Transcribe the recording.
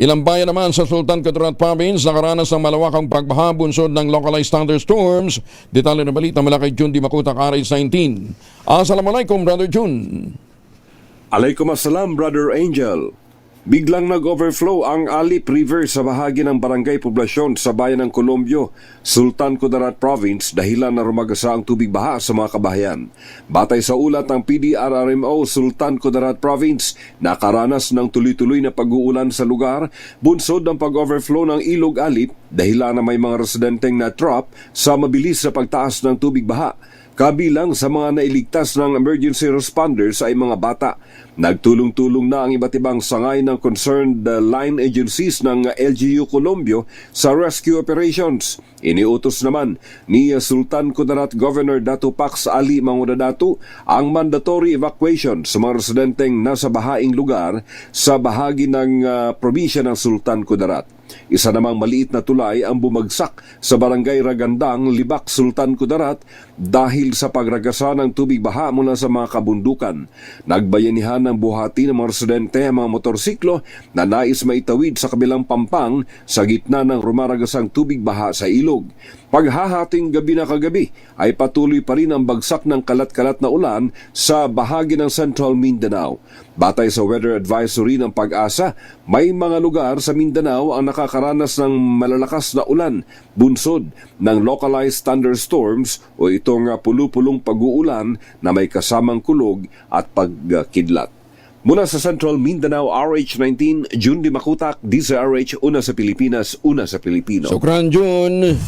Ilang bayan naman sa Sultan Kudarat Province nakaranas ng malawakang pagbaha bunsod ng localized thunderstorms. Detalye na balita mula kay Jun Di Makutak, RH19. Assalamualaikum, Brother Jun. Alaikum Brother Angel. Biglang nag-overflow ang Alip River sa bahagi ng barangay poblasyon sa bayan ng Colombio, Sultan Kudarat Province dahilan na rumagasa ang tubig baha sa mga kabahayan. Batay sa ulat ng PDRRMO, Sultan Kudarat Province nakaranas ng tuloy-tuloy na pag-uulan sa lugar bunsod ng pag-overflow ng Ilog Alip dahilan na may mga residenteng na-trap sa mabilis sa pagtaas ng tubig baha. Kabilang sa mga nailigtas ng emergency responders ay mga bata. Nagtulong-tulong na ang iba't ibang sangay ng concerned line agencies ng LGU Colombio sa rescue operations. Iniutos naman ni Sultan Kudarat Governor Dato Pax Ali Mangudadatu ang mandatory evacuation sa mga residenteng nasa bahaing lugar sa bahagi ng probinsya ng Sultan Kudarat. Isa namang maliit na tulay ang bumagsak sa barangay Ragandang, Libak, Sultan Kudarat dahil sa pagragasa ng tubig baha mula sa mga kabundukan. Nagbayanihan ng buhati ng mga residente ang mga motorsiklo na nais maitawid sa kabilang pampang sa gitna ng rumaragasang tubig baha sa ilog. Paghahating gabi na kagabi ay patuloy pa rin ang bagsak ng kalat-kalat na ulan sa bahagi ng Central Mindanao. Batay sa weather advisory ng Pag-asa, may mga lugar sa Mindanao ang nakakaranas ng malalakas na ulan, bunsod ng localized thunderstorms o itong pulu-pulong pag-uulan na may kasamang kulog at pagkidlat. Mula sa Central Mindanao, RH19, Jun Di Makutak, DZRH, una sa Pilipinas, una sa Pilipino. Sukran, Jun.